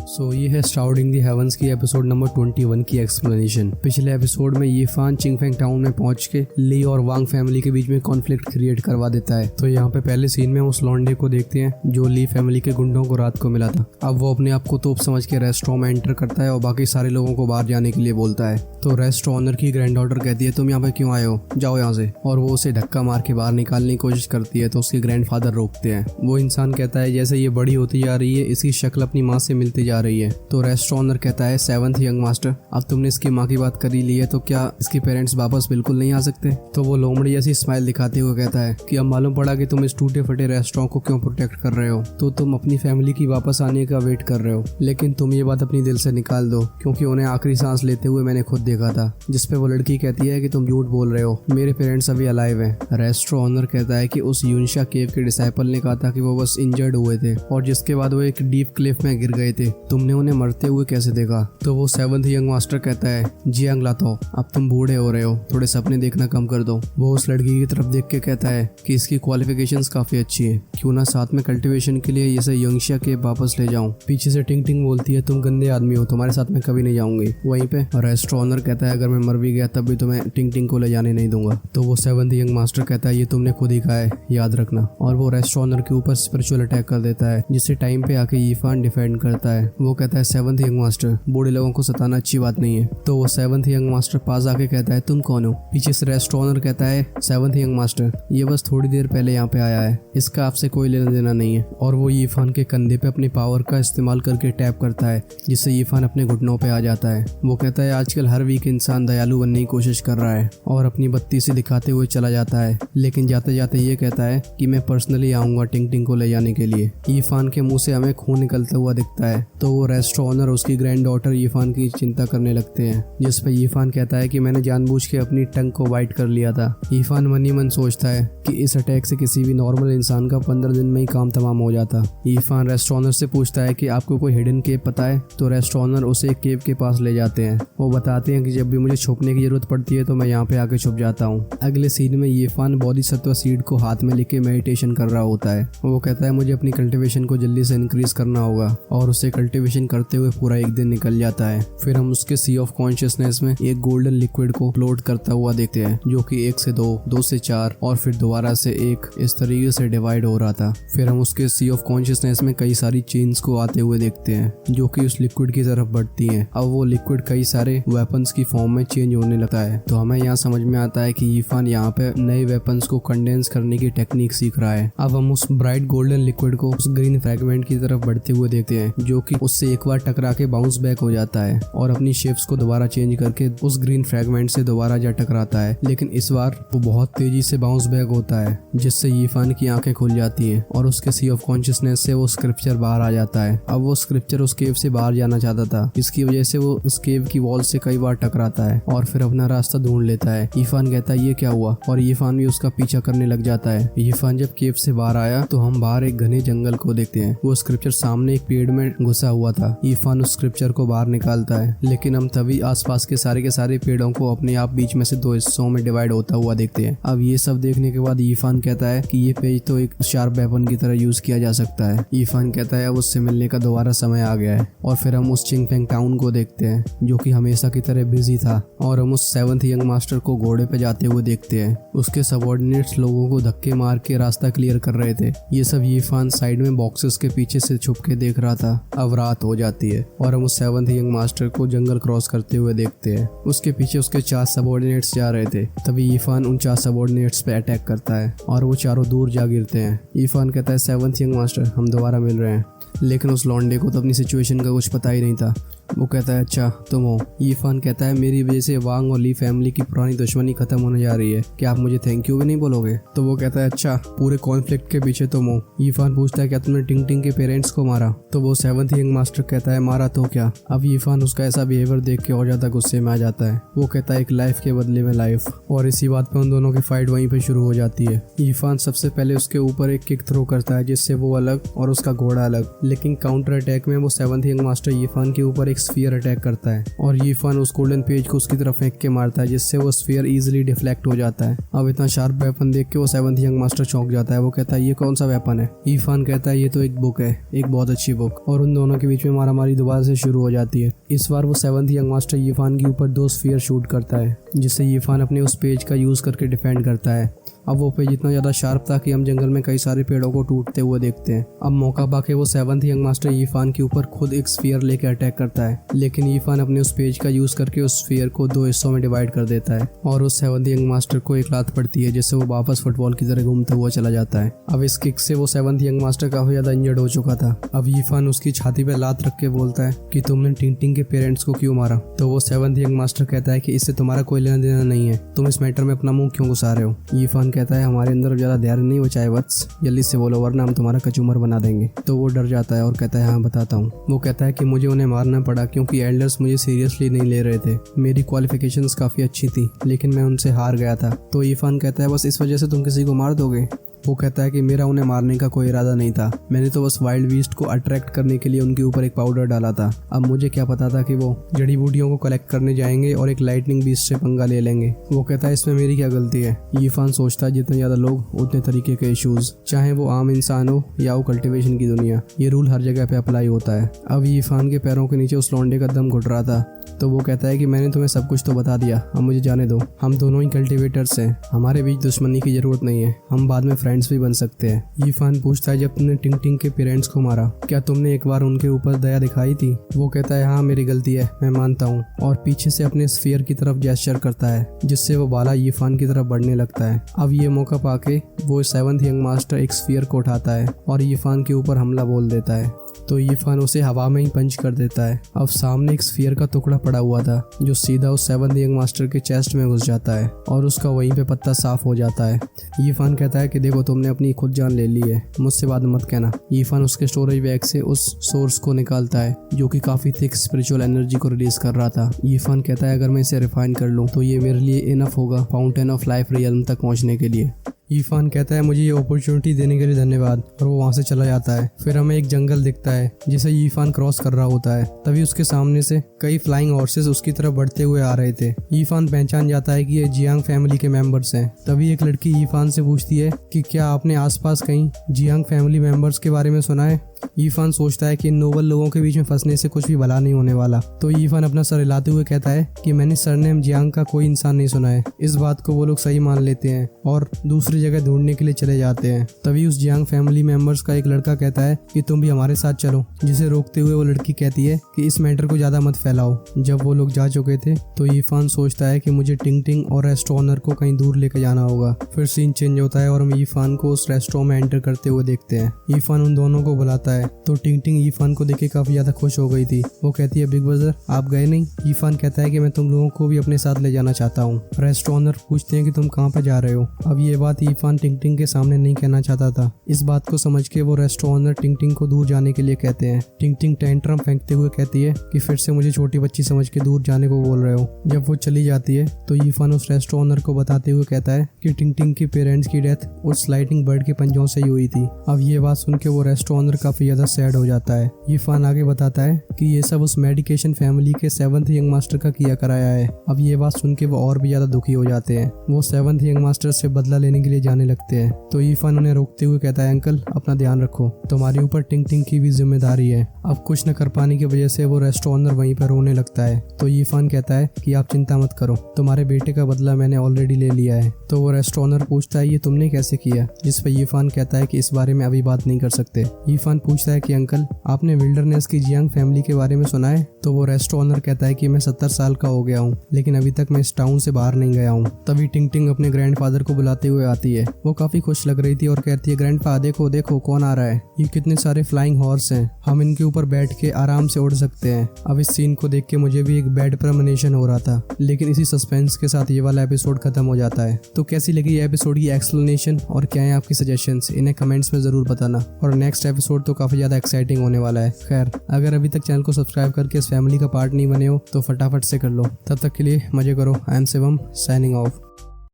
सो ये है स्टाउडिंग दी हेवंस की एपिसोड नंबर 21 की एक्सप्लेनेशन। पिछले एपिसोड में यीफान चिंगफेंग टाउन में पहुंच के ली और वांग फैमिली के बीच में कॉन्फ्लिक्ट क्रिएट करवा देता है। तो यहाँ पे पहले सीन में उस लॉन्डे को देखते हैं जो ली फैमिली के गुंडों को रात को मिला था। अब वो अपने आप को तोप समझ के रेस्टोरेंट में एंटर करता है और बाकी सारे लोगों को बाहर जाने के लिए बोलता है। तो रेस्टोरेंट ओनर की ग्रैंड डॉटर कहती है तुम यहाँ पे क्यों आए हो, जाओ यहाँ से, और वो उसे धक्का मार के बाहर निकालने की कोशिश करती है। तो उसके ग्रैंडफादर रोकते हैं। वो इंसान कहता है जैसे ये बड़ी होती जा रही है इसकी शक्ल अपनी माँ से मिलती जा रही है। तो रेस्टोरेंट ओनर कहता है 7th यंग मास्टर, अब तुमने इसकी माँ की बात करी ली है तो क्या इसके पेरेंट्स वापस बिल्कुल नहीं आ सकते। तो वो लोमड़ी जैसी स्माइल दिखाते हुए कहता है कि अब मालूम पड़ा कि तुम इस टूटे फटे रेस्टोरेंट को क्यों प्रोटेक्ट कर रहे हो, तो तुम अपनी फैमिली की वापस आने का वेट कर रहे हो। लेकिन तुम ये बात अपनी दिल से निकाल दो क्योंकि उन्हें आखिरी सांस लेते हुए मैंने खुद देखा था। जिसपे वो लड़की कहती है कि तुम झूठ बोल रहे हो, मेरे पेरेंट्स अभी अलाइव हैं। रेस्टोरेंट ओनर कहता है कि उस यूनिशा केव के डिसाइपल ने कहा था कि वो बस इंजर्ड हुए थे और जिसके बाद वो एक डीप क्लिफ में गिर गए थे, तुमने उन्हें मरते हुए कैसे देखा। तो वो 7th यंग मास्टर कहता है जी अंगलातो, अब तुम बूढ़े हो रहे हो, थोड़े सपने देखना कम कर दो। वो उस लड़की की तरफ देख के कहता है कि इसकी क्वालिफिकेशंस काफी अच्छी है, क्यों ना साथ में कल्टीवेशन के लिए इसे यंगशिया के वापस ले जाऊं। पीछे से टिंग टिंग बोलती है तुम गंदे आदमी हो, तुम्हारे साथ में कभी नहीं जाऊंगी। वहीं पे रेस्टोरेंट ओनर कहता है अगर मैं मर भी गया तब भी तुम्हें टिंग टिंग को ले जाने नहीं दूंगा। तो वो 7th यंग मास्टर कहता है ये तुमने खुद ही कहा है, याद रखना। और वो रेस्टोरेंट ओनर के ऊपर स्पिरिचुअल अटैक कर देता है जिससे टाइम पे आके यीफान डिफेंड करता है। वो कहता है 7th यंग मास्टर, बूढ़े लोगों को सताना अच्छी बात नहीं है। तो वो 7th यंग मास्टर पास आके कहता है तुम कौन हो। पीछे से रेस्टोरेंट ओनर कहता है 7th यंग मास्टर, ये बस थोड़ी देर पहले यहाँ पे आया है, इसका आपसे कोई लेना देना नहीं है। और वो यीफान के कंधे पे अपनी पावर का इस्तेमाल करके टैप करता है जिससे यीफान अपने घुटनों पे आ जाता है। वो कहता है आजकल हर वीक इंसान दयालु बनने की कोशिश कर रहा है और अपनी बत्ती से दिखाते हुए चला जाता है, लेकिन जाते जाते ये कहता है कि मैं पर्सनली आऊंगा टिंग टिंग को ले जाने के लिए। यीफान के मुंह से हमें खून निकलता हुआ दिखता है। तो वो रेस्टोरेंट ओनर उसकी ग्रैंड डॉटर यीफान की चिंता करने लगते हैं, जिस पे यीफान कहता है कि मैंने जानबूझ के अपनी टंग को वाइट कर लिया था। यीफान मन ही मन सोचता है कि इस अटैक से किसी भी नॉर्मल इंसान का 15 दिन में ही काम तमाम हो जाता। यीफान रेस्टोरेंट ओनर से पूछता है कि आपको कोई हिडन केव पता है। तो रेस्टोरेंट ओनर उसे एक केव के पास ले जाते हैं। वो बताते हैं कि जब भी मुझे छुपने की जरूरत पड़ती है तो मैं यहाँ पे आके छुप जाता हूँ। अगले सीन में यीफान बोधिसत्व सीड को हाथ में लेके मेडिटेशन कर रहा होता है। वो कहता है मुझे अपनी कल्टीवेशन को जल्दी से इंक्रीज करना होगा और उसे कल्टीवेशन करते हुए पूरा एक दिन निकल जाता है। फिर हम उसके सी ऑफ कॉन्शियसनेस में एक गोल्डन लिक्विड को फ्लोट करता हुआ देखते हैं जो कि 1 से 2, 2 से 4 और फिर दोबारा से 1 इस तरीके से डिवाइड हो रहा था। फिर हम उसके सी ऑफ कॉन्शियसनेस में कई सारी चेन्स को आते हुए देखते हैं जो कि उस लिक्विड की तरफ बढ़ती हैं। अब वो लिक्विड कई सारे वेपन्स की फॉर्म में चेंज होने लगता है। तो हमें यहाँ समझ में आता है कि यीफान यहाँ पे नए वेपन्स को कंडेंस करने की टेक्निक सीख रहा है। अब हम उस ब्राइट गोल्डन लिक्विड को उस ग्रीन फ्रैगमेंट की तरफ बढ़ते हुए देखते हैं जो कि उससे एक बार टकरा के बाउंस बैक हो जाता है और अपनी शेप्स को दोबारा चेंज करके उस ग्रीन फ्रैगमेंट से दोबारा जा टकराता है। लेकिन इस बार वो बहुत तेजी से बाउंस बैक होता है जिससे यीफान की आंखें खुल जाती हैं और उसके सी ऑफ कॉन्शियसनेस से वो स्क्रिप्चर बाहर आ जाता है। अब वो स्क्रिप्चर उस केव से बाहर जाना चाहता था, इसकी वजह से वो उस केव की वॉल से कई बार टकराता है और फिर अपना रास्ता ढूंढ लेता है। यीफान कहता है ये क्या हुआ और यीफान भी उसका पीछा करने लग जाता है। यीफान जब केव से बाहर आया तो हम बाहर एक घने जंगल को देखते हैं। वो स्क्रिप्चर सामने एक पेड़ में घुसा हुआ था। यीफान उस स्क्रिप्चर को बाहर निकालता है, लेकिन हम तभी आसपास के सारे पेड़ों को अपने आप बीच में से 2 हिस्सों में डिवाइड होता हुआ देखते हैं। अब ये सब देखने के बाद यीफान कहता है कि ये पेज तो एक शार्प वेपन की तरह यूज किया जा सकता है। यीफान कहता है अब उससे मिलने का दोबारा समय आ गया है। और फिर हम उस चिंगफेंग टाउन को देखते हैं जो कि हमेशा की तरह बिजी था और हम उस 7th यंग मास्टर को घोड़े पे जाते हुए देखते हैं। उसके सबऑर्डिनेट्स लोगों को धक्के मार के रास्ता क्लियर कर रहे थे। ये सब यीफान साइड में बॉक्सेस के पीछे से छुप के देख रहा था। अब रात हो जाती है और हम उस 7th यंग मास्टर को जंगल क्रॉस करते हुए देखते हैं। उसके पीछे उसके 4 सबऑर्डिनेट्स जा रहे थे। तभी यीफान उन 4 सबऑर्डिनेट्स पे अटैक करता है और वो चारों दूर जा गिरते हैं। यीफान कहता है 7th यंग मास्टर हम दोबारा मिल रहे हैं। लेकिन उस लौंडे को तो अपनी सिचुएशन का कुछ पता ही नहीं था। वो कहता है अच्छा तुम हो। यीफान कहता है मेरी वजह से वांग और ली फैमिली की पुरानी दुश्मनी खत्म होने जा रही है, क्या आप मुझे थैंक यू भी नहीं बोलोगे। तो वो कहता है अच्छा पूरे कॉन्फ्लिक्ट के पीछे तुम हो। यीफान पूछता है क्या तुमने टिंग टिंग के पेरेंट्स को मारा। तो वो 7th यंग मास्टर कहता है मारा तो क्या। अब यीफान उसका ऐसा बिहेवियर देख के और ज्यादा गुस्से में आ जाता है। वो कहता है एक लाइफ के बदले में लाइफ, और इसी बात पे उन दोनों की फाइट वहीं पे शुरू हो जाती है। यीफान सबसे पहले उसके ऊपर एक किक थ्रो करता है जिससे वो अलग और उसका घोड़ा अलग, लेकिन काउंटर अटैक में वो 7th यंग मास्टर यीफान के ऊपर एक स्फीयर अटैक करता है और यीफान उस गोल्डन पेज को उसकी तरफ फेंक के मारता है जिससे वो स्फीयर इजीली डिफ्लेक्ट हो जाता है। अब इतना शार्प वेपन देख के वो 7th यंग मास्टर चौंक जाता है। वो कहता है ये कौन सा वेपन है। यीफान कहता है ये तो एक बुक है, एक बहुत अच्छी बुक। और उन दोनों के के बीच में मारामारी दोबारा से शुरू हो जाती है। इस बार वो 7th यंग मास्टर यीफान के ऊपर 2 स्फीयर शूट करता है, जिससे यीफान अपने उस पेज का यूज करके डिफेंड करता है। अब वो पेज इतना ज़्यादा शार्प था कि हम जंगल में कई सारे पेड़ों को टूटते हुए देखते हैं। अब मौका पाके वो 7th यंग मास्टर यीफान के ऊपर खुद एक स्फीयर लेके अटैक करता है, लेकिन यीफान अपने उस पेज का यूज करके उस स्फीयर को 2 हिस्सों में डिवाइड कर देता है और उस 7th यंग मास्टर को एक लात पड़ती है, जिससे वो वापस फुटबॉल की तरह घूमता हुआ चला जाता है। अब इस किक से वो 7th यंग मास्टर काफी ज्यादा इंजर्ड हो चुका था। अब यीफान उसकी छाती पे लात रख के बोलता है कि तुमने टिंग के पेरेंट्स को क्यों मारा? तो वो 7th यंग मास्टर कहता है कि इससे तुम्हारा कोई लेना देना नहीं है, तुम इस मैटर में अपना मुंह क्यों घुसा रहे हो? यीफान कहता है हमारे अंदर ज्यादा धैर्य नहीं बचाए वत्स, जल्दी से बोलो वरना हम तुम्हारा कचूमर बना देंगे। तो वो डर जाता है और कहता है हाँ बताता हूँ। वो कहता है कि मुझे उन्हें मारना पड़ा क्योंकि एल्डर्स मुझे सीरियसली नहीं ले रहे थे। मेरी क्वालिफिकेशंस काफी अच्छी थी लेकिन मैं उनसे हार गया था। तो यीफान कहता है बस इस वजह से तुम किसी को मार दोगे? वो कहता है कि मेरा उन्हें मारने का कोई इरादा नहीं था, मैंने तो बस वाइल्ड बीस्ट को अट्रैक्ट करने के लिए उनके ऊपर एक पाउडर डाला था। अब मुझे क्या पता था कि वो जड़ी बूटियों को कलेक्ट करने जाएंगे और एक लाइटनिंग बीस्ट से पंगा ले लेंगे। वो कहता है इसमें मेरी क्या गलती है? यीफान सोचता है जितने ज्यादा लोग उतने तरीके के इश्यूज, चाहे वो आम इंसान हो या वो कल्टिवेशन की दुनिया, ये रूल हर जगह पे अप्लाई होता है। अब यीफान के पैरों के नीचे उस लौंडे का दम घुट रहा था, तो वो कहता है कि मैंने तुम्हें सब कुछ तो बता दिया, अब मुझे जाने दो। हम दोनों ही कल्टिवेटर्स हैं, हमारे बीच दुश्मनी की जरूरत नहीं है, हम बाद में फ्रेंड्स भी बन सकते हैं। यीफान पूछता है जब तुमने टिंग के पेरेंट्स को मारा क्या तुमने एक बार उनके ऊपर दया दिखाई थी? वो कहता है हाँ मेरी गलती है, मैं मानता हूँ, और पीछे से अपने स्फीयर की तरफ जेस्चर करता है, जिससे वो बाला यीफान की तरफ बढ़ने लगता है। अब ये मौका पाके वो 7th यंग मास्टर एक स्फीयर को उठाता है और यीफान के ऊपर हमला बोल देता है, तो यीफान उसे हवा में ही पंच कर देता है। अब सामने एक स्फीयर का टुकड़ा पड़ा हुआ था जो सीधा उस 7th यंग मास्टर के चेस्ट में घुस जाता है और उसका वहीं पे पत्ता साफ हो जाता है। यीफान कहता है कि देखो तुमने अपनी खुद जान ले ली है, मुझसे बाद में मत कहना। यीफान उसके स्टोरेज बैग से उस सोर्स को निकालता है जो कि काफी थिक स्पिरिचुअल एनर्जी को रिलीज कर रहा था। यीफान कहता है अगर मैं इसे रिफाइन कर लूँ तो ये मेरे लिए इनफ होगा फाउंटेन ऑफ लाइफ रियल्म तक पहुँचने के लिए। यीफान कहता है मुझे ये अपॉर्चुनिटी देने के लिए धन्यवाद, और वो वहाँ से चला जाता है। फिर हमें एक जंगल दिखता है जिसे यीफान क्रॉस कर रहा होता है, तभी उसके सामने से कई फ्लाइंग हॉर्सेस उसकी तरफ बढ़ते हुए आ रहे थे। यीफान पहचान जाता है कि ये जियांग फैमिली के मेंबर्स हैं। तभी एक लड़की यीफान से पूछती है कि क्या आपने आसपास कहीं जियांग फैमिली मेंबर्स के बारे में सुना है? यीफान सोचता है कि इन नोबल लोगों के बीच में फंसने से कुछ भी भला नहीं होने वाला, तो यीफान अपना सर हिलाते हुए कहता है कि मैंने सरनेम जियांग का कोई इंसान नहीं सुना है। इस बात को वो लोग सही मान लेते हैं और दूसरी जगह ढूंढने के लिए चले जाते हैं। तभी उस जियांग फैमिली मेंबर्स का एक लड़का कहता है कि तुम भी हमारे साथ चलो, जिसे रोकते हुए वो लड़की कहती है कि इस मैटर को ज्यादा मत फैलाओ। जब वो लोग जा चुके थे तो यीफान सोचता है कि मुझे टिंग और रेस्टोरेंट ओनर को कहीं दूर लेकर जाना होगा। फिर सीन चेंज होता है और हम यीफान को उस रेस्टोरेंट में एंटर करते हुए देखते हैं। यीफान उन दोनों को बुलाता है तो टिंग यीफान को देख के काफी ज्यादा खुश हो गई थी। वो कहती है बिग ब्रदर आप गए नहीं? यीफान कहता है कि मैं तुम लोगों को भी अपने साथ ले जाना चाहता हूँ। रेस्टोरेंट ओनर पूछते हैं कि तुम कहाँ पे जा रहे हो? अब ये बात यीफान टिंग के सामने नहीं कहना चाहता था। इस बात को समझ के वो रेस्टोरेंट ओनर टिंग को दूर जाने के लिए कहते हैं। टिंग टेंट्रम फेंकते हुए कहती है कि फिर से मुझे छोटी बच्ची समझ के दूर जाने को बोल रहे हो। जब वो चली जाती है तो यीफान उस रेस्टोरेंट ओनर को बताते हुए कहता है कि टिंग के पेरेंट्स की डेथ उस लाइटिंग बर्ड के पंजों से ही हुई थी। अब ये बात सुन के वो रेस्टोरेंट ओनर काफी ज्यादा सैड हो जाता है। यीफान आगे बताता है कि ये सब उस मेडिकेशन फैमिली के 7th यंग मास्टर का किया कराया है। अब ये बात सुन के वो और भी ज्यादा दुखी हो जाते हैं। वो 7th यंग मास्टर से बदला लेने के लिए जाने लगते हैं, तो यीफान उन्हें रोकते हुए कहता है अंकल अपना ध्यान रखो, तुम्हारे ऊपर टिंग की भी जिम्मेदारी है। अब कुछ न कर पाने की वजह से वो रेस्टोरेंट ओनर वहीं पर रोने लगता है, तो यीफान कहता है कि आप चिंता मत करो, तुम्हारे बेटे का बदला मैंने ऑलरेडी ले लिया है। तो वो रेस्टोरेंट ओनर पूछता है ये तुमने कैसे किया? जिस पर यीफान कहता है कि इस बारे में अभी बात नहीं कर सकते। यीफान पूछता है कि अंकल आपने विल्डरनेस की जियांग फैमिली के बारे में सुना है? तो वो रेस्टोरेंट ओनर कहता है कि मैं 70 साल का हो गया हूँ लेकिन अभी तक मैं इस टाउन से बाहर नहीं गया हूँ। तभी टिंग अपने ग्रैंडफादर को बुलाते हुए आती है। वो काफी खुश लग रही थी और कहती है ग्रैंडफा देखो देखो कौन आ रहा है, ये कितने सारे फ्लाइंग हॉर्स हैं, हम इनके ऊपर बैठ के आराम से उड़ सकते हैं। अब इस सीन को देख के मुझे भी एक बैड प्रेमोनिशन हो रहा था, लेकिन इसी सस्पेंस के साथ ये वाला एपिसोड खत्म हो जाता है। तो कैसी लगी ये एपिसोड की एक्सप्लेनेशन और क्या है आपकी सजेशंस, इन्हें कमेंट्स में जरूर बताना। और नेक्स्ट एपिसोड तो काफी ज्यादा एक्साइटिंग होने वाला है। खैर अगर अभी तक चैनल को सब्सक्राइब करके इस फैमिली का पार्ट नहीं बने हो तो फटाफट से कर लो। तब तक के लिए मजे करो। I am Shivam signing off.